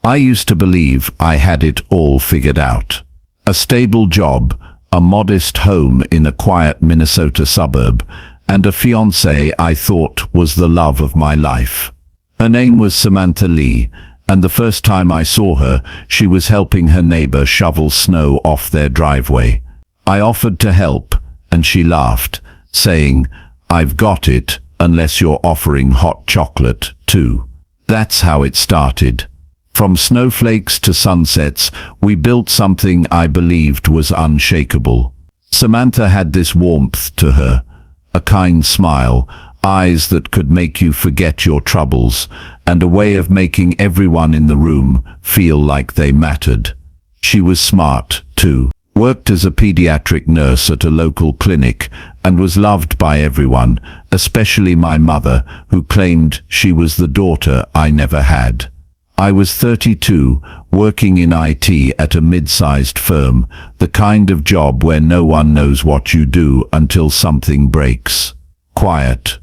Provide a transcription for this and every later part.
I used to believe I had it all figured out. A stable job, a modest home in a quiet Minnesota suburb, and a fiancée I thought was the love of my life. Her name was Samantha Lee, and the first time I saw her, she was helping her neighbor shovel snow off their driveway. I offered to help, and she laughed, saying, "I've got it, unless you're offering hot chocolate, too." That's how it started. From snowflakes to sunsets, we built something I believed was unshakable. Samantha had this warmth to her, a kind smile, eyes that could make you forget your troubles, and a way of making everyone in the room feel like they mattered. She was smart, too, worked as a pediatric nurse at a local clinic, and was loved by everyone, especially my mother, who claimed she was the daughter I never had. I was 32, working in IT at a mid-sized firm, the kind of job where no one knows what you do until something breaks. Quiet,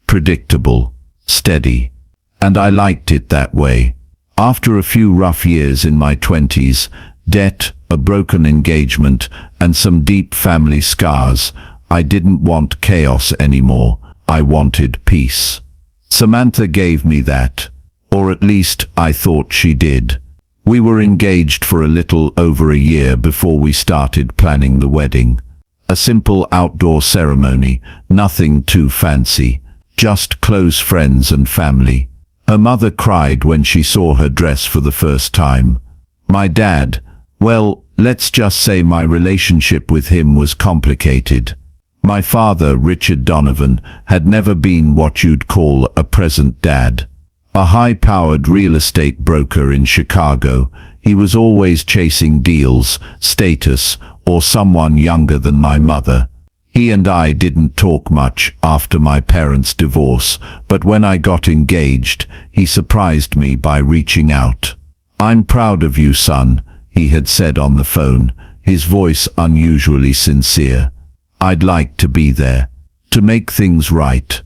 predictable, steady. And I liked it that way. After a few rough years in my 20s, debt, a broken engagement, and some deep family scars, I didn't want chaos anymore. I wanted peace. Samantha gave me that. Or at least I thought she did. We were engaged for a little over a year before we started planning the wedding. A simple outdoor ceremony, nothing too fancy, just close friends and family. Her mother cried when she saw her dress for the first time. My dad, well, let's just say my relationship with him was complicated. My father, Richard Donovan, had never been what you'd call a present dad. A high-powered real estate broker in Chicago, he was always chasing deals, status, or someone younger than my mother. He and I didn't talk much after my parents' divorce, but when I got engaged, he surprised me by reaching out. "I'm proud of you, son," he had said on the phone, his voice unusually sincere. "I'd like to be there, to make things right."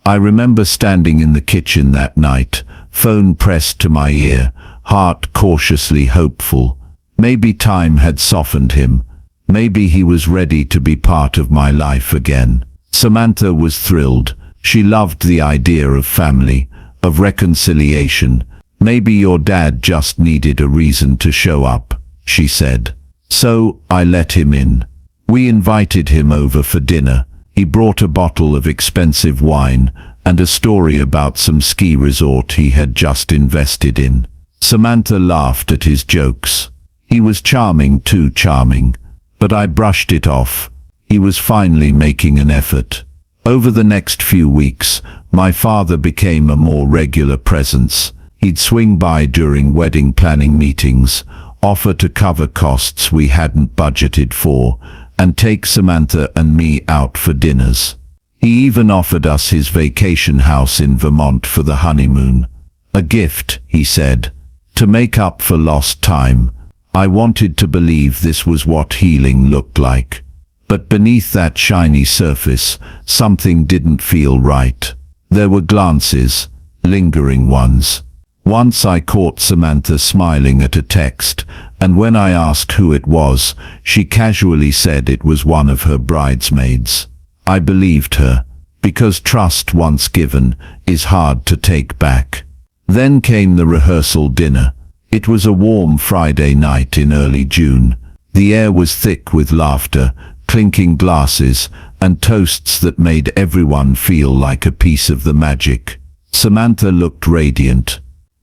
I remember standing in the kitchen that night, phone pressed to my ear, heart cautiously hopeful. Maybe time had softened him. Maybe he was ready to be part of my life again. Samantha was thrilled. She loved the idea of family, of reconciliation. "Maybe your dad just needed a reason to show up," she said. So I let him in. We invited him over for dinner. He brought a bottle of expensive wine and a story about some ski resort he had just invested in. Samantha laughed at his jokes. He was charming, too charming, but I brushed it off. He was finally making an effort. Over the next few weeks, my father became a more regular presence. He'd swing by during wedding planning meetings, offer to cover costs we hadn't budgeted for, and take Samantha and me out for dinners. He even offered us his vacation house in Vermont for the honeymoon. A gift, he said, to make up for lost time. I wanted to believe this was what healing looked like. But beneath that shiny surface, something didn't feel right. There were glances, lingering ones. Once I caught Samantha smiling at a text, and when I asked who it was, she casually said it was one of her bridesmaids. I believed her, because trust once given is hard to take back. Then came the rehearsal dinner. It was a warm Friday night in early June. The air was thick with laughter, clinking glasses, and toasts that made everyone feel like a piece of the magic. Samantha looked radiant.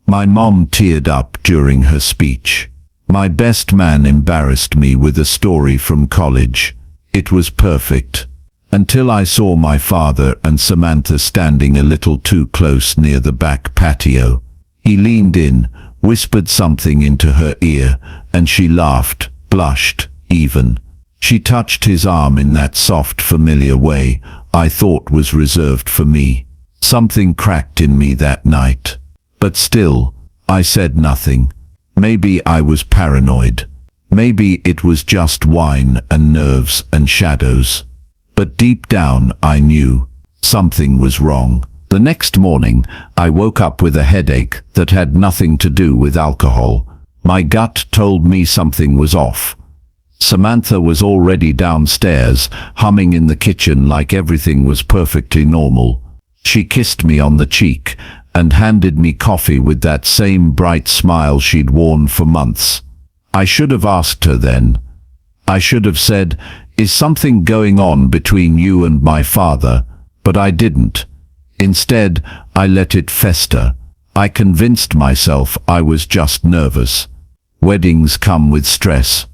My mom teared up during her speech. My best man embarrassed me with a story from college. It was perfect. Until I saw my father and Samantha standing a little too close near the back patio. He leaned in, whispered something into her ear, and she laughed, blushed, even. She touched his arm in that soft, familiar way I thought was reserved for me. Something cracked in me that night. But still, I said nothing. Maybe I was paranoid. Maybe it was just wine and nerves and shadows. But deep down I knew something was wrong. The next morning, I woke up with a headache that had nothing to do with alcohol. My gut told me something was off. Samantha was already downstairs, humming in the kitchen like everything was perfectly normal. She kissed me on the cheek and handed me coffee with that same bright smile she'd worn for months. I should have asked her then. I should have said, "Is something going on between you and my father?" But I didn't. Instead, I let it fester. I convinced myself I was just nervous. Weddings come with stress,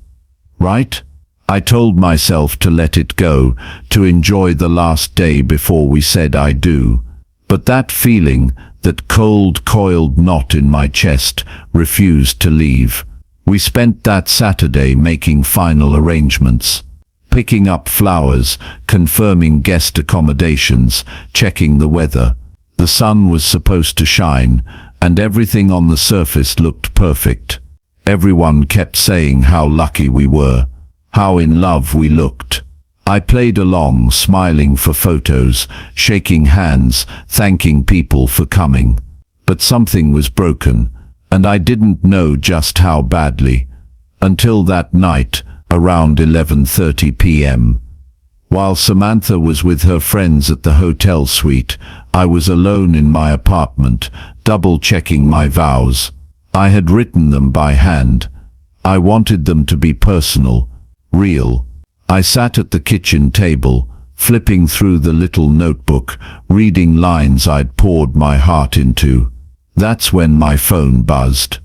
right? I told myself to let it go, to enjoy the last day before we said I do. But that feeling, that cold, coiled knot in my chest, refused to leave. We spent that Saturday making final arrangements. Picking up flowers, confirming guest accommodations, checking the weather. The sun was supposed to shine, and everything on the surface looked perfect. Everyone kept saying how lucky we were, how in love we looked. I played along, smiling for photos, shaking hands, thanking people for coming. But something was broken, and I didn't know just how badly. Until that night, around 11:30 p.m. While Samantha was with her friends at the hotel suite, I was alone in my apartment, double-checking my vows. I had written them by hand. I wanted them to be personal, real. I sat at the kitchen table, flipping through the little notebook, reading lines I'd poured my heart into. That's when my phone buzzed.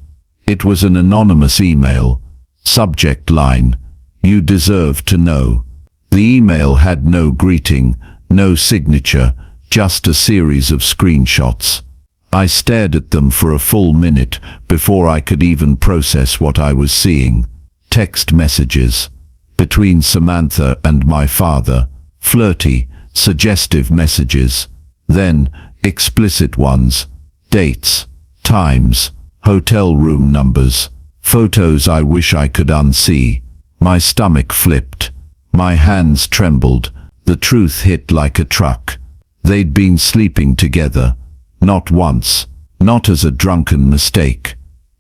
It was an anonymous email. Subject line: "You deserve to know." The email had no greeting, no signature, just a series of screenshots. I stared at them for a full minute before I could even process what I was seeing. Text messages between Samantha and my father, flirty, suggestive messages. Then explicit ones, dates, times, hotel room numbers, photos I wish I could unsee. My stomach flipped. My hands trembled. The truth hit like a truck. They'd been sleeping together. Not once. Not as a drunken mistake.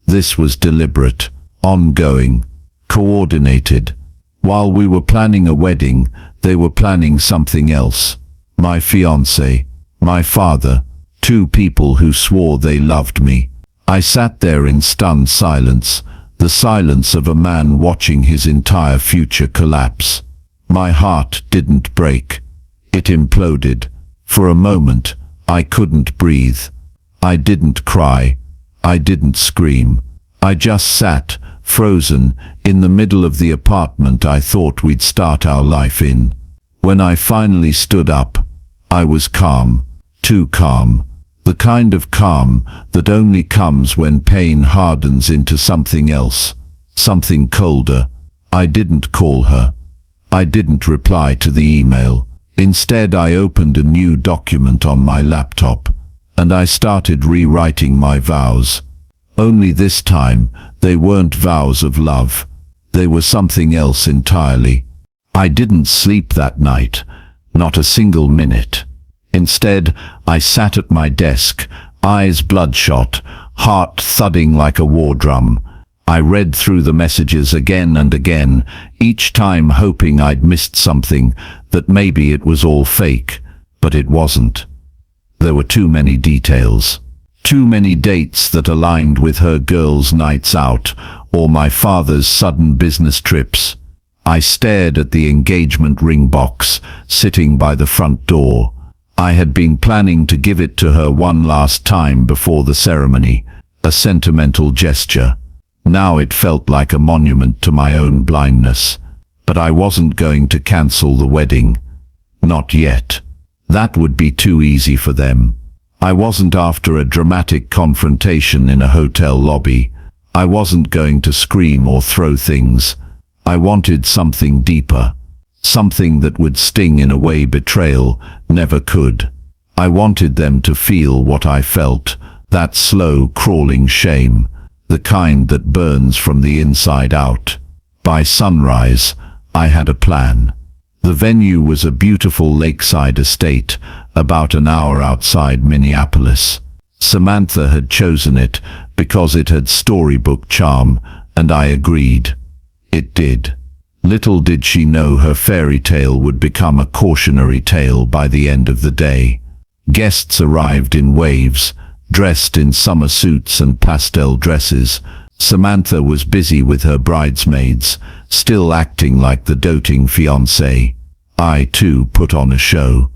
This was deliberate, ongoing, coordinated. While we were planning a wedding, they were planning something else. My fiancé, my father, two people who swore they loved me. I sat there in stunned silence, the silence of a man watching his entire future collapse. My heart didn't break. It imploded. For a moment, I couldn't breathe. I didn't cry. I didn't scream. I just sat, frozen, in the middle of the apartment I thought we'd start our life in. When I finally stood up, I was calm. Too calm. The kind of calm that only comes when pain hardens into something else, something colder. I didn't call her. I didn't reply to the email. Instead, I opened a new document on my laptop, and I started rewriting my vows. Only this time, they weren't vows of love. They were something else entirely. I didn't sleep that night, not a single minute. Instead, I sat at my desk, eyes bloodshot, heart thudding like a war drum. I read through the messages again and again, each time hoping I'd missed something, that maybe it was all fake, but it wasn't. There were too many details. Too many dates that aligned with her girls' nights out, or my father's sudden business trips. I stared at the engagement ring box, sitting by the front door. I had been planning to give it to her one last time before the ceremony, a sentimental gesture. Now it felt like a monument to my own blindness. But I wasn't going to cancel the wedding. Not yet. That would be too easy for them. I wasn't after a dramatic confrontation in a hotel lobby. I wasn't going to scream or throw things. I wanted something deeper. Something that would sting in a way betrayal never could. I wanted them to feel what I felt, that slow, crawling shame, the kind that burns from the inside out. By sunrise, I had a plan. The venue was a beautiful lakeside estate, about an hour outside Minneapolis. Samantha had chosen it because it had storybook charm, and I agreed. It did. Little did she know her fairy tale would become a cautionary tale by the end of the day. Guests arrived in waves, dressed in summer suits and pastel dresses. Samantha was busy with her bridesmaids, still acting like the doting fiancé. I, too, put on a show.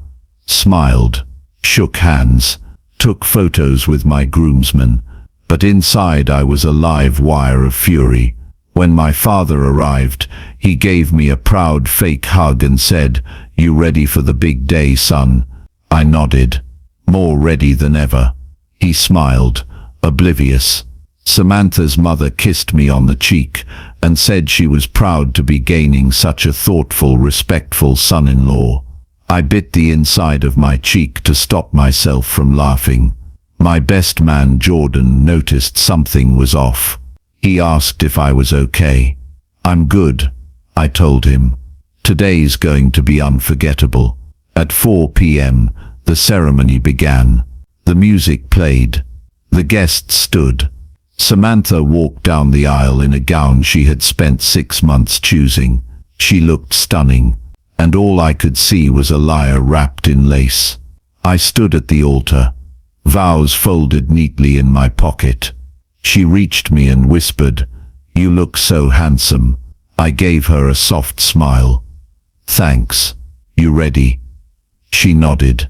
Smiled, shook hands, took photos with my groomsmen, but inside I was a live wire of fury. When my father arrived, he gave me a proud fake hug and said, "You ready for the big day, son?" I nodded, more ready than ever. He smiled, oblivious. Samantha's mother kissed me on the cheek and said she was proud to be gaining such a thoughtful, respectful son-in-law. I bit the inside of my cheek to stop myself from laughing. My best man, Jordan, noticed something was off. He asked if I was okay. "I'm good," I told him. "Today's going to be unforgettable." At 4 p.m., the ceremony began. The music played. The guests stood. Samantha walked down the aisle in a gown she had spent 6 months choosing. She looked stunning, and all I could see was a lyre wrapped in lace. I stood at the altar, vows folded neatly in my pocket. She reached me and whispered, "You look so handsome." I gave her a soft smile. "Thanks. You ready?" She nodded.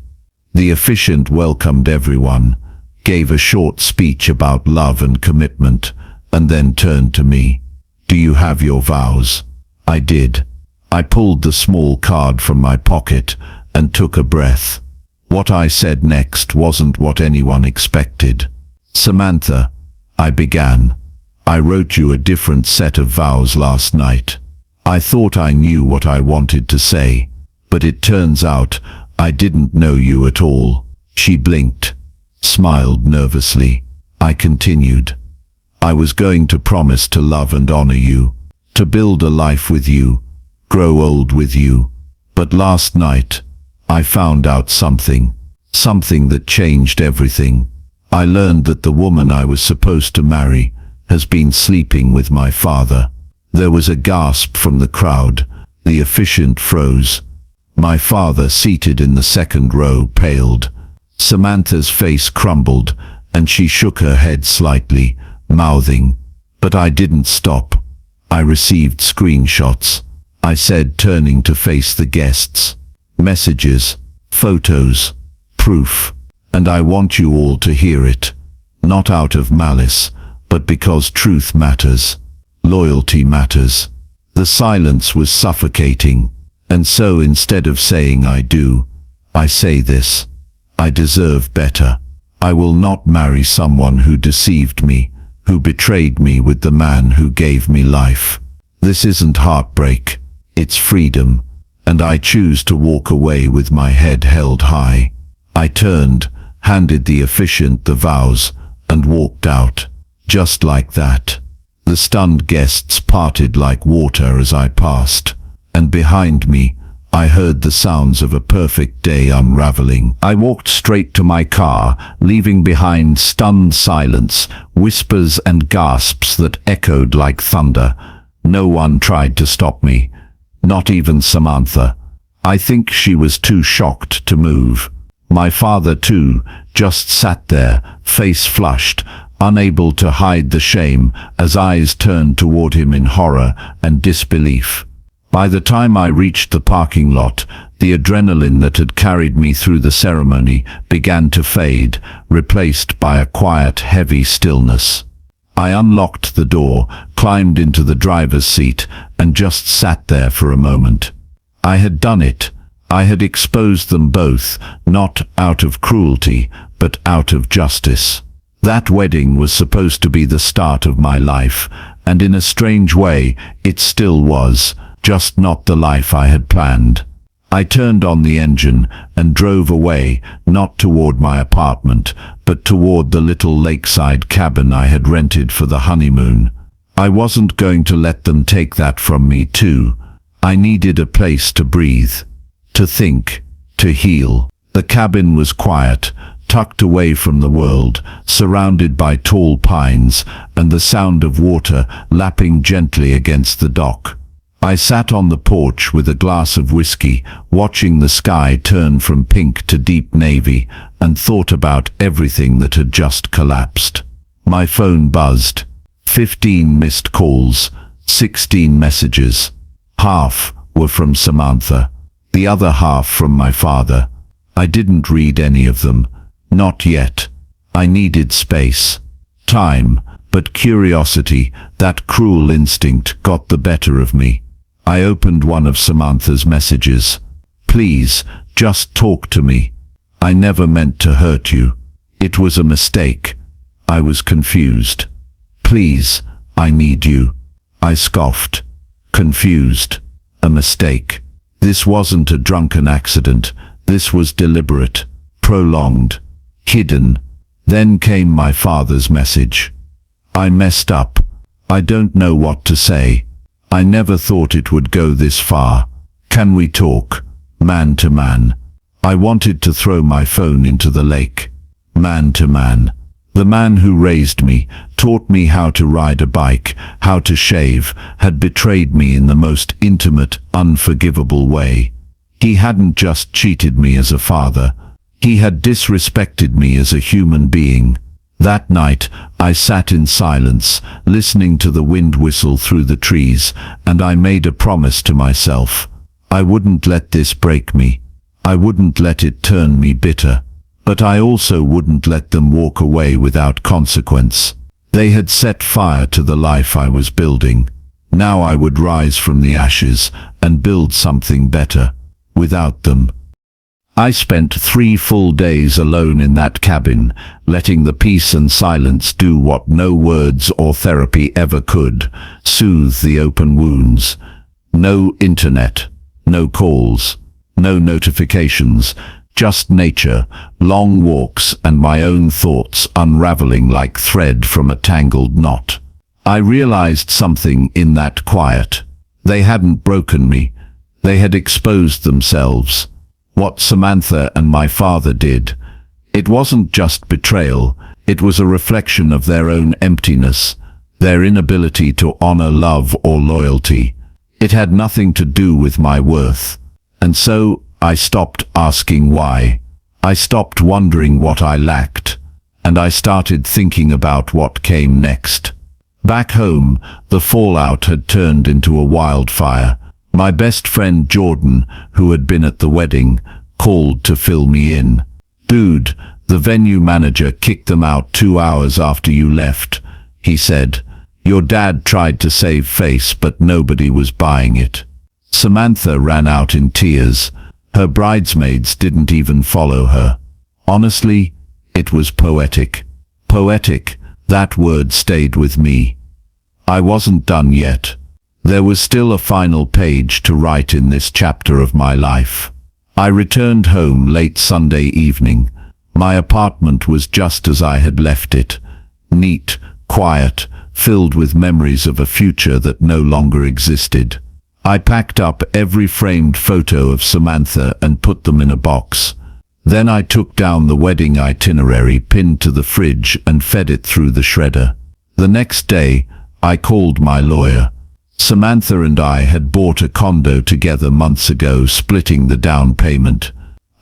The officiant welcomed everyone, gave a short speech about love and commitment, and then turned to me. "Do you have your vows?" I did. I pulled the small card from my pocket and took a breath. What I said next wasn't what anyone expected. "Samantha," I began, "I wrote you a different set of vows last night. I thought I knew what I wanted to say, but it turns out I didn't know you at all." She blinked, smiled nervously. I continued. "I was going to promise to love and honor you, to build a life with you, grow old with you. But last night, I found out something that changed everything. I learned that the woman I was supposed to marry has been sleeping with my father." There was a gasp from the crowd. The officiant froze. My father, seated in the second row, paled. Samantha's face crumbled, and she shook her head slightly, mouthing, "But I didn't stop. I received screenshots," I said, turning to face the guests. "Messages, photos, proof. And I want you all to hear it. Not out of malice, but because truth matters. Loyalty matters." The silence was suffocating, and so instead of saying "I do," I say this. I deserve better. I will not marry someone who deceived me, who betrayed me with the man who gave me life. This isn't heartbreak, it's freedom, and I choose to walk away with my head held high. I turned, handed the officiant the vows, and walked out. Just like that. The stunned guests parted like water as I passed, and behind me, I heard the sounds of a perfect day unraveling. I walked straight to my car, leaving behind stunned silence, whispers and gasps that echoed like thunder. No one tried to stop me, not even Samantha. I think she was too shocked to move. My father, too, just sat there, face flushed, unable to hide the shame as eyes turned toward him in horror and disbelief. By the time I reached the parking lot, the adrenaline that had carried me through the ceremony began to fade, replaced by a quiet, heavy stillness. I unlocked the door, climbed into the driver's seat, and just sat there for a moment. I had done it. I had exposed them both, not out of cruelty, but out of justice. That wedding was supposed to be the start of my life, and in a strange way, it still was, just not the life I had planned. I turned on the engine and drove away, not toward my apartment, but toward the little lakeside cabin I had rented for the honeymoon. I wasn't going to let them take that from me too. I needed a place to breathe, to think, to heal. The cabin was quiet, tucked away from the world, surrounded by tall pines and the sound of water lapping gently against the dock. I sat on the porch with a glass of whiskey, watching the sky turn from pink to deep navy, and thought about everything that had just collapsed. My phone buzzed. 15 missed calls, 16 messages. Half were from Samantha, the other half from my father. I didn't read any of them. Not yet. I needed space. Time, but curiosity, that cruel instinct, got the better of me. I opened one of Samantha's messages. "Please, just talk to me. I never meant to hurt you. It was a mistake. I was confused. Please, I need you." I scoffed. Confused. A mistake. This wasn't a drunken accident. This was deliberate, prolonged, hidden. Then came my father's message. "I messed up. I don't know what to say. I never thought it would go this far. Can we talk, man to man?" I wanted to throw my phone into the lake. Man to man. The man who raised me, taught me how to ride a bike, how to shave, had betrayed me in the most intimate, unforgivable way. He hadn't just cheated me as a father. He had disrespected me as a human being. That night, I sat in silence, listening to the wind whistle through the trees, and I made a promise to myself. I wouldn't let this break me. I wouldn't let it turn me bitter. But I also wouldn't let them walk away without consequence. They had set fire to the life I was building. Now I would rise from the ashes and build something better. Without them. I spent 3 full days alone in that cabin, letting the peace and silence do what no words or therapy ever could, soothe the open wounds. No internet, no calls, no notifications, just nature, long walks, and my own thoughts unraveling like thread from a tangled knot. I realized something in that quiet. They hadn't broken me. They had exposed themselves. What Samantha and my father did. It wasn't just betrayal, it was a reflection of their own emptiness, their inability to honor love or loyalty. It had nothing to do with my worth. And so I stopped asking why. I stopped wondering what I lacked. And I started thinking about what came next. Back home, the fallout had turned into a wildfire. My best friend Jordan, who had been at the wedding, called to fill me in. "Dude, the venue manager kicked them out 2 hours after you left," he said. "Your dad tried to save face, but nobody was buying it." Samantha ran out in tears. Her bridesmaids didn't even follow her. Honestly, it was poetic. Poetic, that word stayed with me. I wasn't done yet. There was still a final page to write in this chapter of my life. I returned home late Sunday evening. My apartment was just as I had left it. Neat, quiet, filled with memories of a future that no longer existed. I packed up every framed photo of Samantha and put them in a box. Then I took down the wedding itinerary pinned to the fridge and fed it through the shredder. The next day, I called my lawyer. Samantha and I had bought a condo together months ago, splitting the down payment.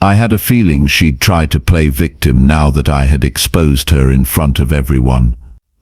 I had a feeling she'd try to play victim now that I had exposed her in front of everyone.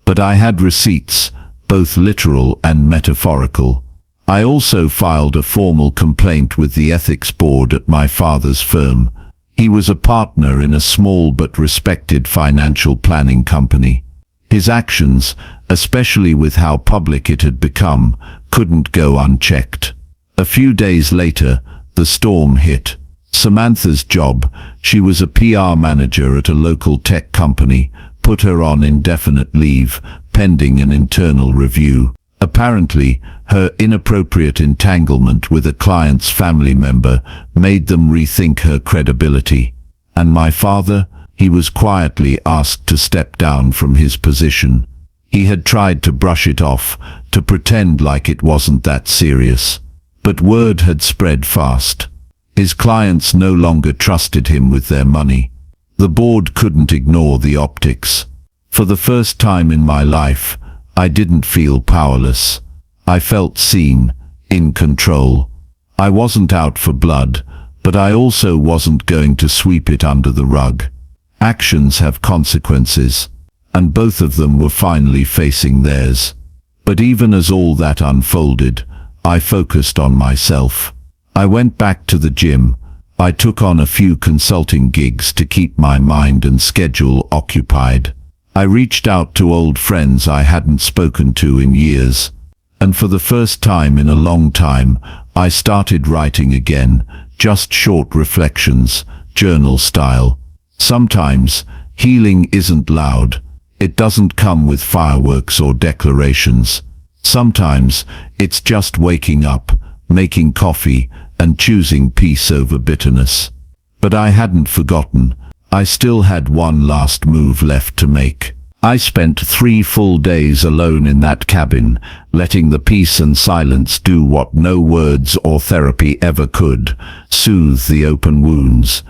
But I had receipts, both literal and metaphorical. I also filed a formal complaint with the ethics board at my father's firm. He was a partner in a small but respected financial planning company. His actions, especially with how public it had become, couldn't go unchecked. A few days later, the storm hit. Samantha's job, she was a PR manager at a local tech company, put her on indefinite leave, pending an internal review. Apparently, her inappropriate entanglement with a client's family member made them rethink her credibility. And my father, he was quietly asked to step down from his position. He had tried to brush it off, to pretend like it wasn't that serious. But word had spread fast. His clients no longer trusted him with their money. The board couldn't ignore the optics. For the first time in my life, I didn't feel powerless. I felt seen, in control. I wasn't out for blood, but I also wasn't going to sweep it under the rug. Actions have consequences, and both of them were finally facing theirs. But even as all that unfolded, I focused on myself. I went back to the gym. I took on a few consulting gigs to keep my mind and schedule occupied. I reached out to old friends I hadn't spoken to in years. And for the first time in a long time, I started writing again, just short reflections, journal style. Sometimes, healing isn't loud. It doesn't come with fireworks or declarations. Sometimes, it's just waking up, making coffee, and choosing peace over bitterness. But I hadn't forgotten. I still had one last move left to make. I spent 3 full days alone in that cabin, letting the peace and silence do what no words or therapy ever could, soothe the open wounds.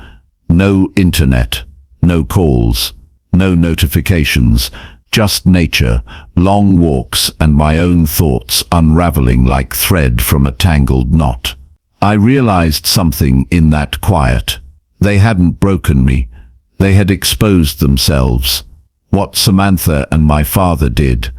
No internet, no calls, no notifications, just nature, long walks, and my own thoughts unraveling like thread from a tangled knot. I realized something in that quiet. They hadn't broken me. They had exposed themselves. What Samantha and my father did.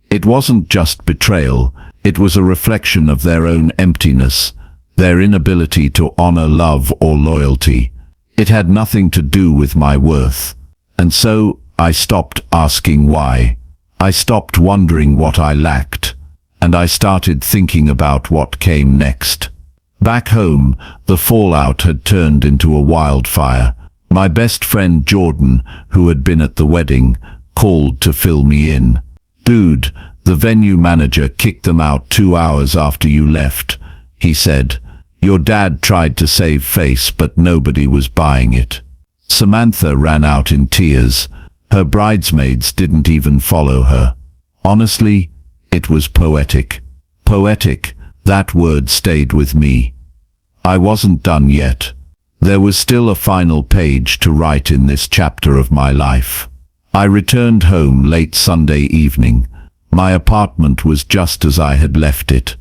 It wasn't just betrayal, it was a reflection of their own emptiness, their inability to honor love or loyalty. It had nothing to do with my worth. And so, I stopped asking why. I stopped wondering what I lacked. And I started thinking about what came next. Back home, the fallout had turned into a wildfire. My best friend Jordan, who had been at the wedding, called to fill me in. "Dude, the venue manager kicked them out 2 hours after you left," he said. "Your dad tried to save face, but nobody was buying it." Samantha ran out in tears. Her bridesmaids didn't even follow her. Honestly, it was poetic. Poetic, that word stayed with me. I wasn't done yet. There was still a final page to write in this chapter of my life. I returned home late Sunday evening. My apartment was just as I had left it.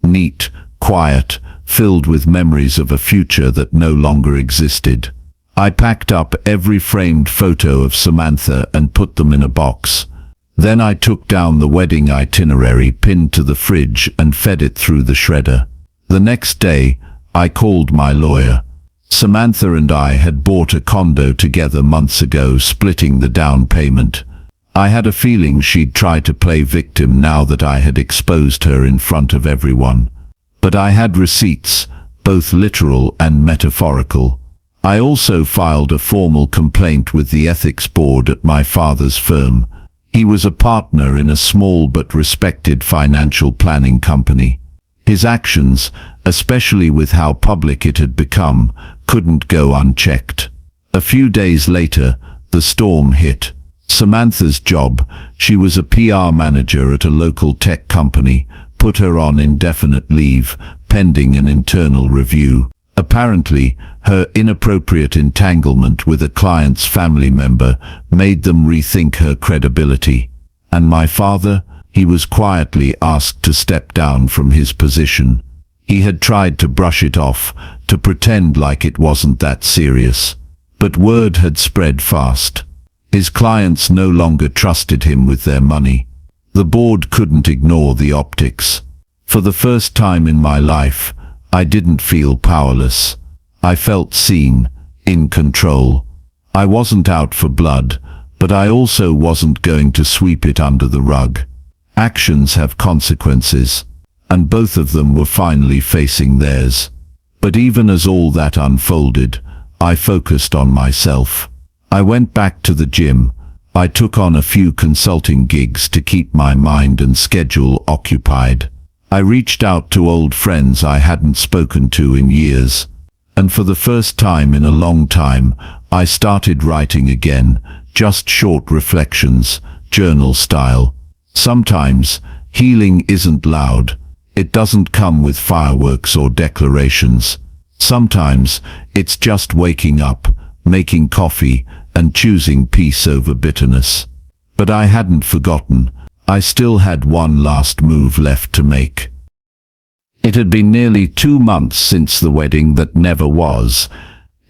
Neat, quiet, filled with memories of a future that no longer existed. I packed up every framed photo of Samantha and put them in a box. Then I took down the wedding itinerary pinned to the fridge and fed it through the shredder. The next day, I called my lawyer. Samantha and I had bought a condo together months ago, splitting the down payment. I had a feeling she'd try to play victim now that I had exposed her in front of everyone. But I had receipts, both literal and metaphorical. I also filed a formal complaint with the ethics board at my father's firm. He was a partner in a small but respected financial planning company. His actions, especially with how public it had become, couldn't go unchecked. A few days later, the storm hit. Samantha's job, she was a PR manager at a local tech company, put her on indefinite leave, pending an internal review. Apparently, her inappropriate entanglement with a client's family member made them rethink her credibility. And my father, he was quietly asked to step down from his position. He had tried to brush it off, to pretend like it wasn't that serious. But word had spread fast. His clients no longer trusted him with their money. The board couldn't ignore the optics. For the first time in my life, I didn't feel powerless. I felt seen, in control. I wasn't out for blood, but I also wasn't going to sweep it under the rug. Actions have consequences, and both of them were finally facing theirs. But even as all that unfolded, I focused on myself. I went back to the gym. I took on a few consulting gigs to keep my mind and schedule occupied. I reached out to old friends I hadn't spoken to in years. And for the first time in a long time, I started writing again, just short reflections, journal style. Sometimes, healing isn't loud. It doesn't come with fireworks or declarations. Sometimes it's just waking up, making coffee, and choosing peace over bitterness. But I hadn't forgotten. I still had one last move left to make. It had been nearly 2 months since the wedding that never was.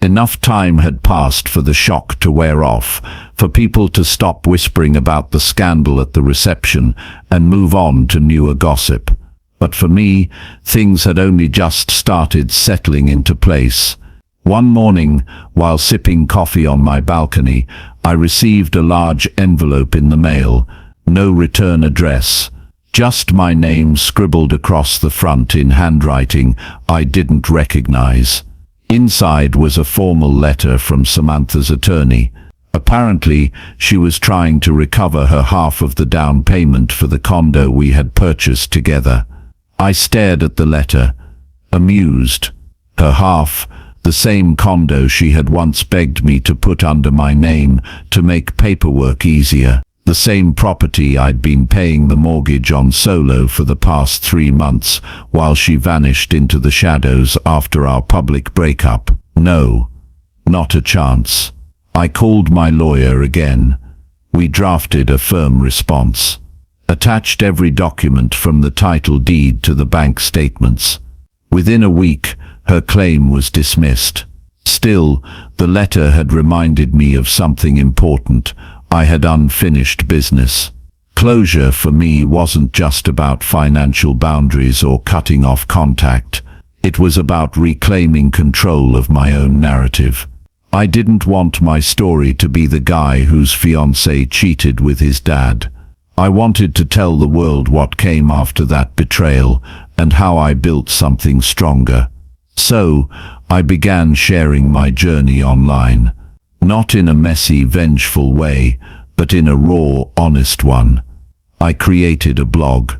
Enough time had passed for the shock to wear off, for people to stop whispering about the scandal at the reception and move on to newer gossip. But for me, things had only just started settling into place. One morning, while sipping coffee on my balcony, I received a large envelope in the mail. No return address. Just my name scribbled across the front in handwriting I didn't recognize. Inside was a formal letter from Samantha's attorney. Apparently, she was trying to recover her half of the down payment for the condo we had purchased together. I stared at the letter, amused. Her half, the same condo she had once begged me to put under my name to make paperwork easier. The same property I'd been paying the mortgage on solo for the past 3 months, while she vanished into the shadows after our public breakup. No, not a chance. I called my lawyer again. We drafted a firm response. Attached every document from the title deed to the bank statements. Within a week, her claim was dismissed. Still, the letter had reminded me of something important. I had unfinished business. Closure for me wasn't just about financial boundaries or cutting off contact. It was about reclaiming control of my own narrative. I didn't want my story to be the guy whose fiancée cheated with his dad. I wanted to tell the world what came after that betrayal and how I built something stronger. So, I began sharing my journey online. Not in a messy, vengeful way, but in a raw, honest one. I created a blog,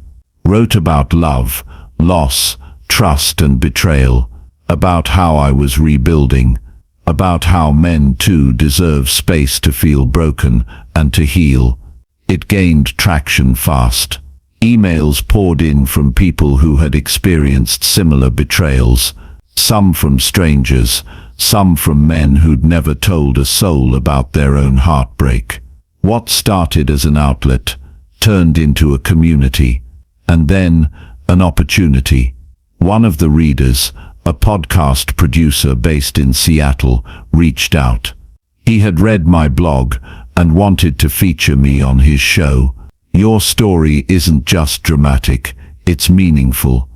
wrote about love, loss, trust and betrayal, about how I was rebuilding, about how men too deserve space to feel broken and to heal. It gained traction fast. Emails poured in from people who had experienced similar betrayals, some from strangers, some from men who'd never told a soul about their own heartbreak. What started as an outlet turned into a community, and then an opportunity. One of the readers, a podcast producer based in Seattle, reached out. He had read my blog and wanted to feature me on his show. "Your story isn't just dramatic, it's meaningful,"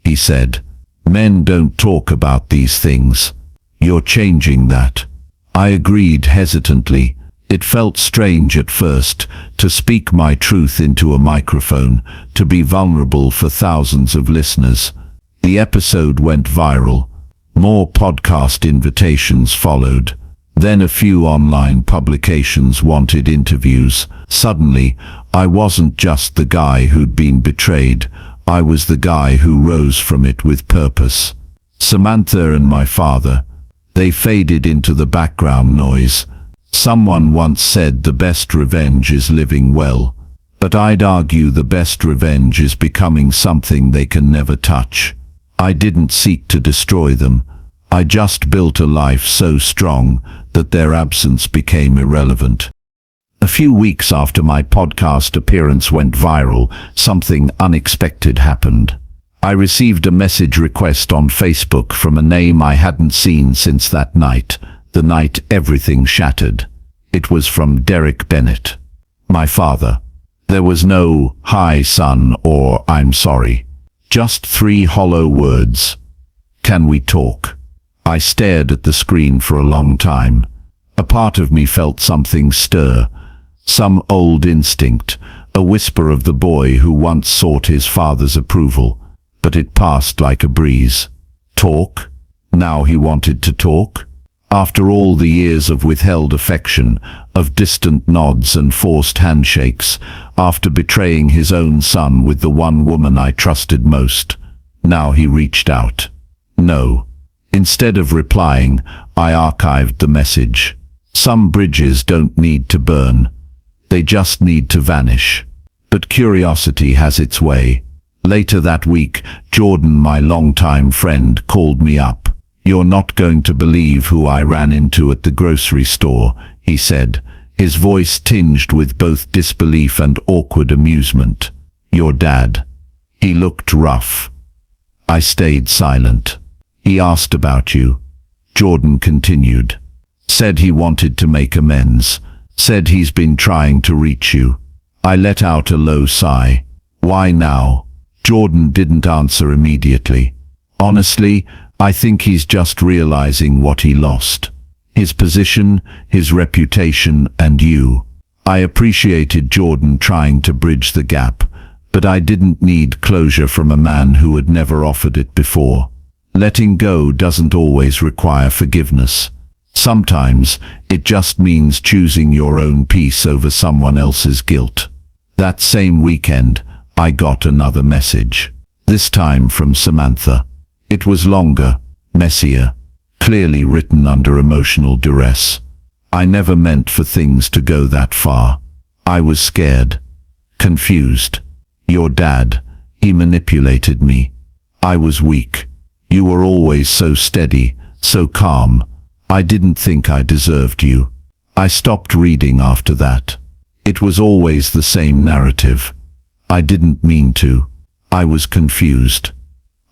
he said. "Men don't talk about these things. You're changing that." I agreed hesitantly. It felt strange at first to speak my truth into a microphone, to be vulnerable for thousands of listeners. The episode went viral. More podcast invitations followed. Then a few online publications wanted interviews. Suddenly, I wasn't just the guy who'd been betrayed. I was the guy who rose from it with purpose. Samantha and my father, they faded into the background noise. Someone once said the best revenge is living well, but I'd argue the best revenge is becoming something they can never touch. I didn't seek to destroy them. I just built a life so strong that their absence became irrelevant. A few weeks after my podcast appearance went viral, something unexpected happened. I received a message request on Facebook from a name I hadn't seen since that night, the night everything shattered. It was from Derek Bennett, my father. There was no "Hi, son" or "I'm sorry." Just 3 hollow words. "Can we talk?" I stared at the screen for a long time. A part of me felt something stir, some old instinct, a whisper of the boy who once sought his father's approval, but it passed like a breeze. Talk? Now he wanted to talk? After all the years of withheld affection, of distant nods and forced handshakes, after betraying his own son with the one woman I trusted most, now he reached out. No. Instead of replying, I archived the message. Some bridges don't need to burn. They just need to vanish. But curiosity has its way. Later that week, Jordan, my longtime friend, called me up. "You're not going to believe who I ran into at the grocery store," he said, his voice tinged with both disbelief and awkward amusement. "Your dad." He looked rough. I stayed silent. "He asked about you," Jordan continued. "Said he wanted to make amends. Said he's been trying to reach you." I let out a low sigh. "Why now?" Jordan didn't answer immediately. "Honestly, I think he's just realizing what he lost. His position, his reputation, and you." I appreciated Jordan trying to bridge the gap, but I didn't need closure from a man who had never offered it before. Letting go doesn't always require forgiveness. Sometimes it just means choosing your own peace over someone else's guilt. That same weekend, I got another message. This time from Samantha. It was longer, messier, clearly written under emotional duress. I never meant for things to go that far. I was scared, confused. "Your dad, he manipulated me. I was weak. You were always so steady, so calm. I didn't think I deserved you." I stopped reading after that. It was always the same narrative. I didn't mean to. I was confused.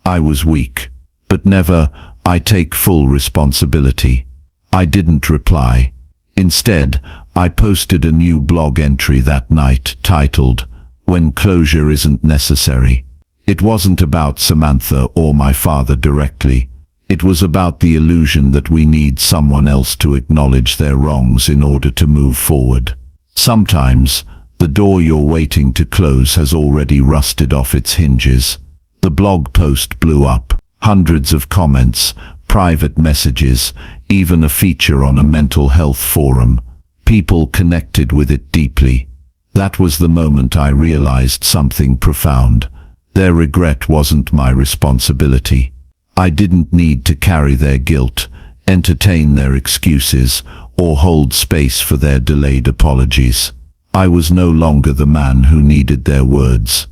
I was weak. But never, "I take full responsibility." I didn't reply. Instead, I posted a new blog entry that night titled, "When Closure Isn't Necessary." It wasn't about Samantha or my father directly. It was about the illusion that we need someone else to acknowledge their wrongs in order to move forward. Sometimes, the door you're waiting to close has already rusted off its hinges. The blog post blew up. Hundreds of comments, private messages, even a feature on a mental health forum. People connected with it deeply. That was the moment I realized something profound. Their regret wasn't my responsibility. I didn't need to carry their guilt, entertain their excuses, or hold space for their delayed apologies. I was no longer the man who needed their words.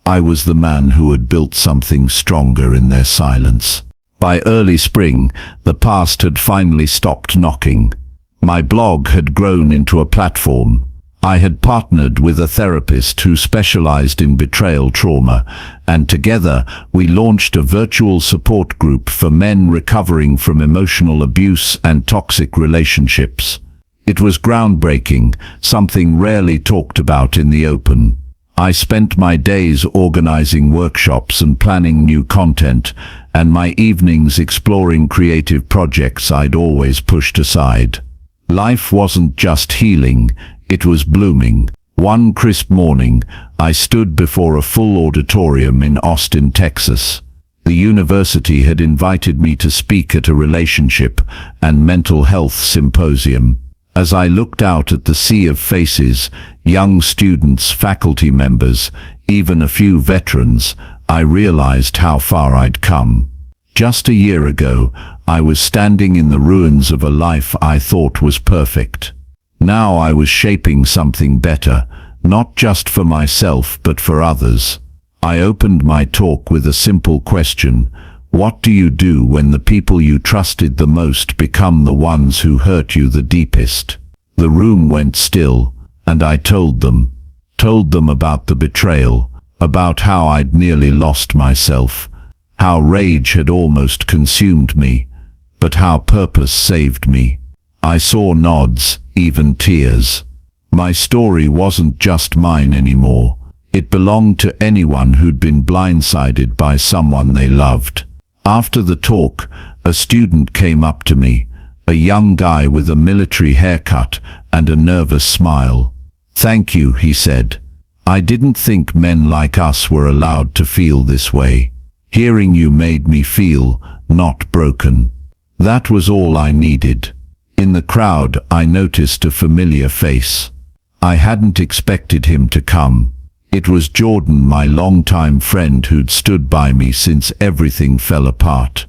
I was the man who had built something stronger in their silence. By early spring, the past had finally stopped knocking. My blog had grown into a platform. I had partnered with a therapist who specialized in betrayal trauma, and together we launched a virtual support group for men recovering from emotional abuse and toxic relationships. It was groundbreaking, something rarely talked about in the open. I spent my days organizing workshops and planning new content, and my evenings exploring creative projects I'd always pushed aside. Life wasn't just healing, it was blooming. One crisp morning, I stood before a full auditorium in Austin, Texas. The university had invited me to speak at a relationship and mental health symposium. As I looked out at the sea of faces, young students, faculty members, even a few veterans, I realized how far I'd come. Just a year ago, I was standing in the ruins of a life I thought was perfect. Now I was shaping something better, not just for myself but for others. I opened my talk with a simple question: what do you do when the people you trusted the most become the ones who hurt you the deepest? The room went still, and I told them about the betrayal, about how I'd nearly lost myself, how rage had almost consumed me, but how purpose saved me. I saw nods, even tears. My story wasn't just mine anymore. It belonged to anyone who'd been blindsided by someone they loved. After the talk, a student came up to me, a young guy with a military haircut and a nervous smile. "Thank you," he said. "I didn't think men like us were allowed to feel this way. Hearing you made me feel not broken." That was all I needed. In the crowd, I noticed a familiar face. I hadn't expected him to come. It was Jordan, my longtime friend who'd stood by me since everything fell apart.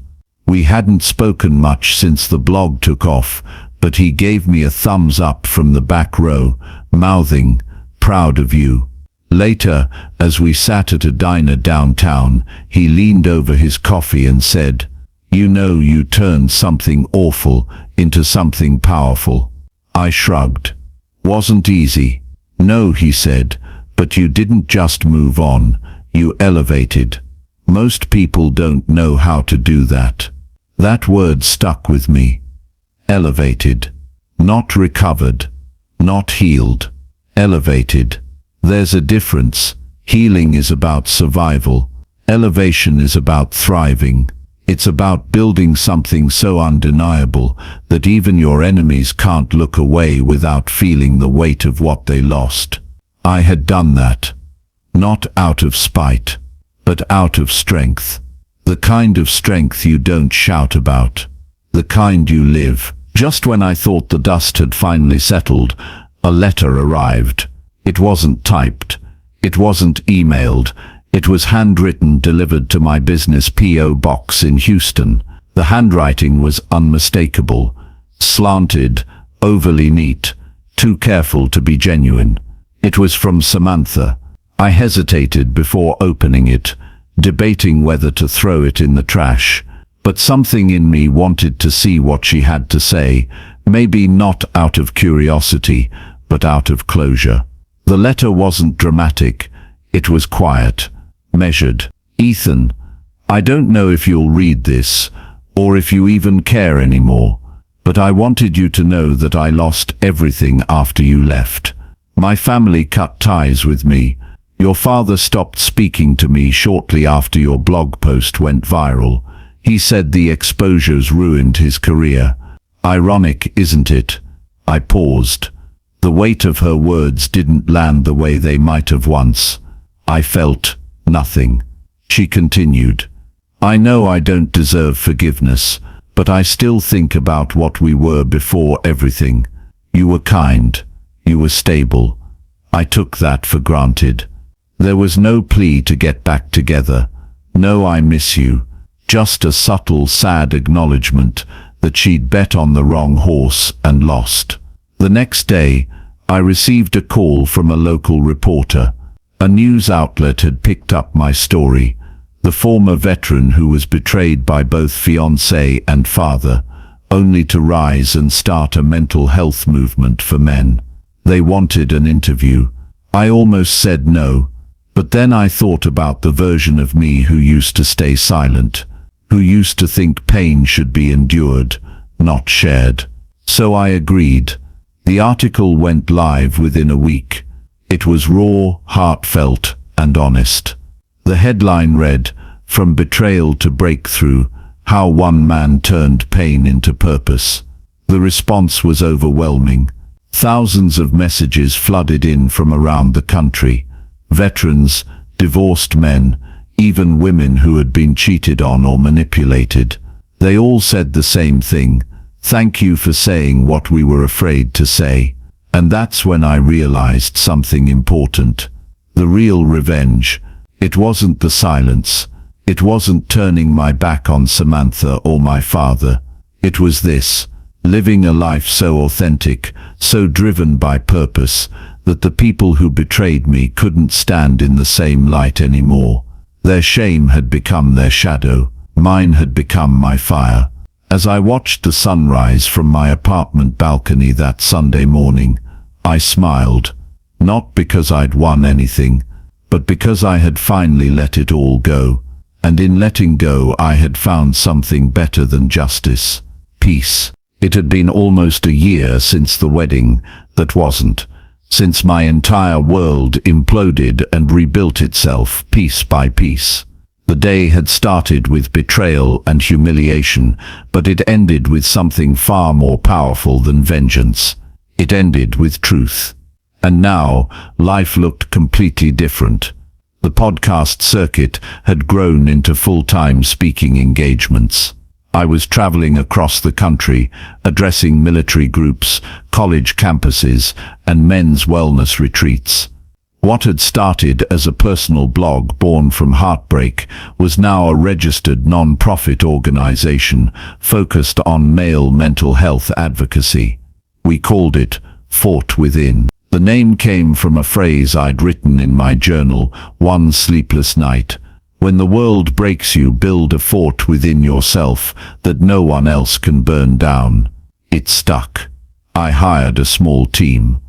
We hadn't spoken much since the blog took off, but he gave me a thumbs up from the back row, mouthing, "Proud of you." Later, as we sat at a diner downtown, he leaned over his coffee and said, "You know, you turned something awful into something powerful." I shrugged. "Wasn't easy." "No," he said, "but you didn't just move on, you elevated. Most people don't know how to do that." That word stuck with me. Elevated. Not recovered. Not healed. Elevated. There's a difference. Healing is about survival. Elevation is about thriving. It's about building something so undeniable that even your enemies can't look away without feeling the weight of what they lost. I had done that. Not out of spite, but out of strength. The kind of strength you don't shout about. The kind you live. Just when I thought the dust had finally settled, a letter arrived. It wasn't typed. It wasn't emailed. It was handwritten, delivered to my business P.O. box in Houston. The handwriting was unmistakable, slanted, overly neat, too careful to be genuine. It was from Samantha. I hesitated before opening it, debating whether to throw it in the trash. But something in me wanted to see what she had to say, maybe not out of curiosity, but out of closure. The letter wasn't dramatic. It was quiet, measured. "Ethan, I don't know if you'll read this, or if you even care anymore, but I wanted you to know that I lost everything after you left. My family cut ties with me. Your father stopped speaking to me shortly after your blog post went viral. He said the exposures ruined his career. Ironic, isn't it?" I paused. The weight of her words didn't land the way they might have once. I felt nothing. She continued, "I know I don't deserve forgiveness, but I still think about what we were before everything. You were kind. You were stable. I took that for granted. There was no plea to get back together. No, I miss you. Just a subtle, sad acknowledgement that she'd bet on the wrong horse and lost." The next day, I received a call from a local reporter. A news outlet had picked up my story. The former veteran who was betrayed by both fiancé and father, only to rise and start a mental health movement for men. They wanted an interview. I almost said no, but then I thought about the version of me who used to stay silent, who used to think pain should be endured, not shared. So I agreed. The article went live within a week. It was raw, heartfelt, and honest. The headline read, "From Betrayal to Breakthrough, How One Man Turned Pain into Purpose." The response was overwhelming. Thousands of messages flooded in from around the country. Veterans, divorced men, even women who had been cheated on or manipulated. They all said the same thing: "Thank you for saying what we were afraid to say." And that's when I realized something important. The real revenge. It wasn't the silence. It wasn't turning my back on Samantha or my father. It was this: living a life so authentic, so driven by purpose, that the people who betrayed me couldn't stand in the same light anymore. Their shame had become their shadow. Mine had become my fire. As I watched the sunrise from my apartment balcony that Sunday morning, I smiled, not because I'd won anything, but because I had finally let it all go. And in letting go, I had found something better than justice: peace. It had been almost a year since the wedding that wasn't, since my entire world imploded and rebuilt itself piece by piece. The day had started with betrayal and humiliation, but it ended with something far more powerful than vengeance. It ended with truth. And now, life looked completely different. The podcast circuit had grown into full-time speaking engagements. I was traveling across the country, addressing military groups, college campuses, and men's wellness retreats. What had started as a personal blog born from heartbreak was now a registered non-profit organization focused on male mental health advocacy. We called it Fought Within. The name came from a phrase I'd written in my journal one sleepless night. When the world breaks you, build a fort within yourself that no one else can burn down. It stuck. I hired a small team.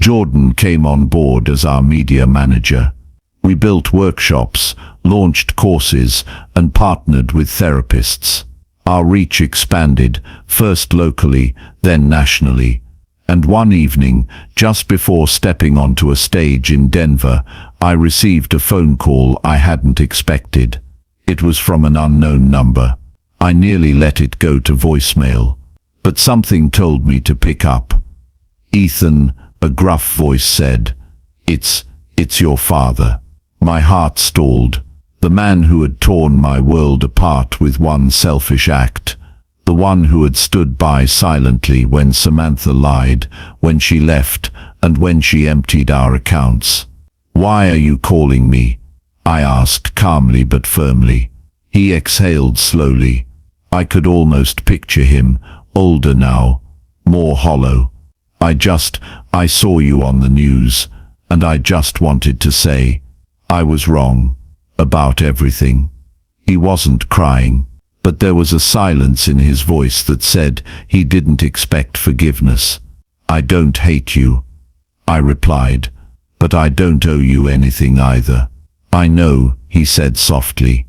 Jordan came on board as our media manager. We built workshops, launched courses, and partnered with therapists. Our reach expanded, first locally, then nationally. And one evening, just before stepping onto a stage in Denver, I received a phone call I hadn't expected. It was from an unknown number. I nearly let it go to voicemail, but something told me to pick up. "Ethan," a gruff voice said, It's your father." My heart stalled. The man who had torn my world apart with one selfish act. The one who had stood by silently when Samantha lied, when she left, and when she emptied our accounts. "Why are you calling me?" I asked calmly but firmly. He exhaled slowly. I could almost picture him, older now, more hollow. I saw you on the news, and I just wanted to say, I was wrong. About everything." He wasn't crying, but there was a silence in his voice that said he didn't expect forgiveness. "I don't hate you," I replied, "but I don't owe you anything either." "I know," he said softly.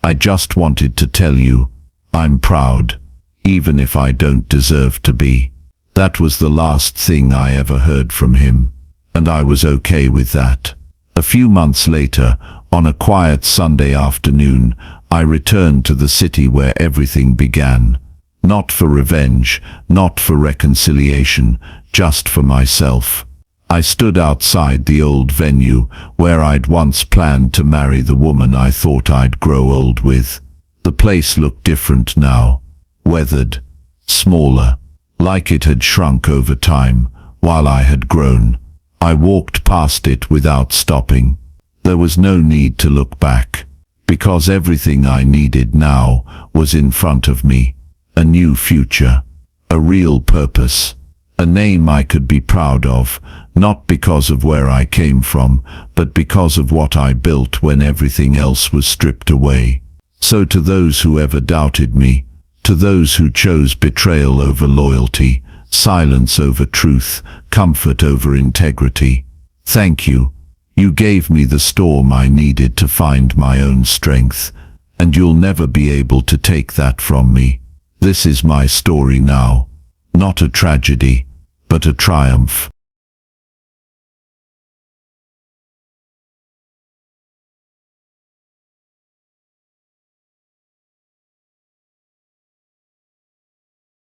"I just wanted to tell you, I'm proud, even if I don't deserve to be." That was the last thing I ever heard from him, and I was okay with that. A few months later, on a quiet Sunday afternoon, I returned to the city where everything began. Not for revenge, not for reconciliation, just for myself. I stood outside the old venue where I'd once planned to marry the woman I thought I'd grow old with. The place looked different now, weathered, smaller, like it had shrunk over time, while I had grown. I walked past it without stopping. There was no need to look back, because everything I needed now was in front of me. A new future, a real purpose, a name I could be proud of, not because of where I came from, but because of what I built when everything else was stripped away. So to those who ever doubted me, to those who chose betrayal over loyalty, silence over truth, comfort over integrity, thank you. You gave me the storm I needed to find my own strength, and you'll never be able to take that from me. This is my story now, not a tragedy, but a triumph.